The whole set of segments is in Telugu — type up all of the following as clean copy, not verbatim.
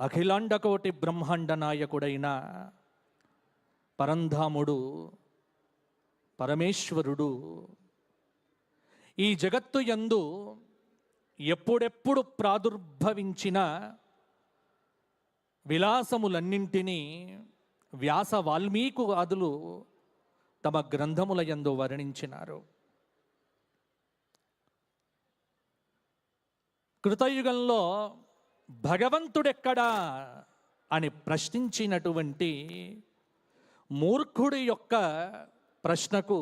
అఖిలాండకోటి బ్రహ్మాండ నాయకుడైన పరంధాముడు పరమేశ్వరుడు ఈ జగత్తు యందు ఎప్పుడెప్పుడు ప్రాదుర్భవించిన విలాసములన్నింటినీ వ్యాస వాల్మీకు ఆదులు తమ గ్రంథముల యందు వర్ణించినారు. కృతయుగంలో భగవంతుడెక్కడా అని ప్రశ్నించినటువంటి మూర్ఖుడి యొక్క ప్రశ్నకు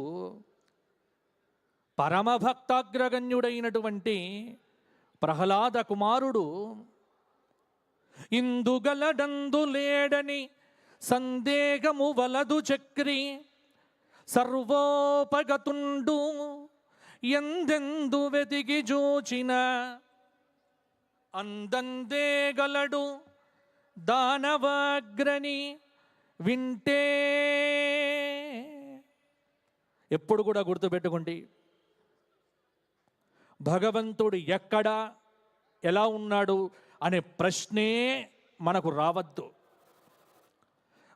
పరమభక్తాగ్రగణ్యుడైనటువంటి ప్రహ్లాద కుమారుడు ఇందుగలడందు లేడని సందేహము వలదు చక్రి సర్వోపగతుండు ఎందెందు వెతికి జూచిన అందందే గలడు దానవాగ్రని వింటే. ఎప్పుడు కూడా గుర్తుపెట్టుకోండి, భగవంతుడు ఎక్కడ ఎలా ఉన్నాడు అనే ప్రశ్నే మనకు రావద్దు.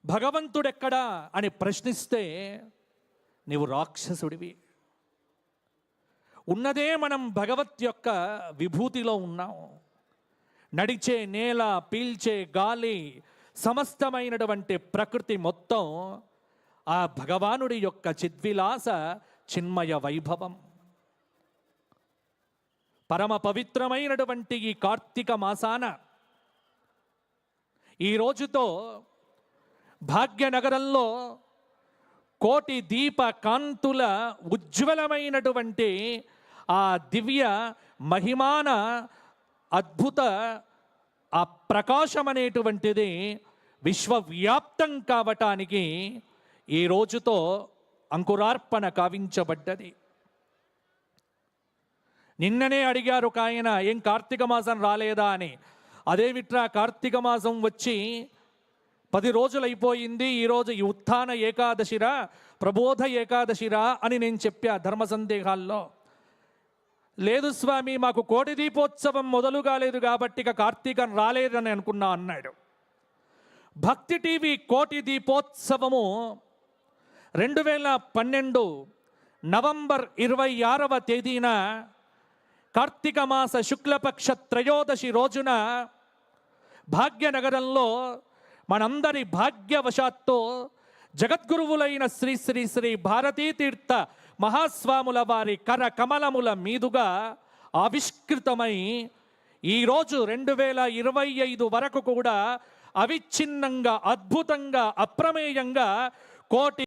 భగవంతుడెక్కడా అని ప్రశ్నిస్తే నీవు రాక్షసుడివి. ఉన్నదే మనం భగవత్ యొక్క విభూతిలో ఉన్నాం. నడిచే నేల, పీల్చే గాలి, సమస్తమైనటువంటి ప్రకృతి మొత్తం ఆ భగవానుడి యొక్క చిద్విలాస చిన్మయ వైభవం. పరమ పవిత్రమైనటువంటి ఈ కార్తీక మాసాన ఈ రోజుతో భాగ్యనగరంలో కోటి దీప కాంతుల ఉజ్వలమైనటువంటి ఆ దివ్య మహిమాన అద్భుత ఆ ప్రకాశం అనేటువంటిది విశ్వవ్యాప్తం కావటానికి ఈ రోజుతో అంకురార్పణ కావించబడ్డది. నిన్ననే అడిగారు ఒక ఆయన, ఏం కార్తీక మాసం రాలేదా అని. అదేమిట్రా, కార్తీక మాసం వచ్చి 10 రోజులైపోయింది, ఈరోజు ఈ ఉత్థాన ఏకాదశిరా ప్రబోధ ఏకాదశిరా అని నేను చెప్పా ధర్మ సందేహాల్లో. లేదు స్వామి, మాకు కోటి దీపోత్సవం మొదలు కాలేదు కాబట్టి ఇక కార్తీకం రాలేదని అనుకున్నా అన్నాడు. భక్తి టీవీ కోటి దీపోత్సవము 2012 నవంబర్ 26వ తేదీన కార్తీక మాస శుక్లపక్ష త్రయోదశి రోజున భాగ్యనగరంలో మనందరి భాగ్యవశాత్తు జగద్గురువులైన శ్రీ శ్రీ శ్రీ భారతీ తీర్థ మహాస్వాముల వారి కర కమలముల మీదుగా ఆవిష్కృతమై ఈరోజు 2025 వరకు కూడా అవిచ్ఛిన్నంగా, అద్భుతంగా, అప్రమేయంగా కోటి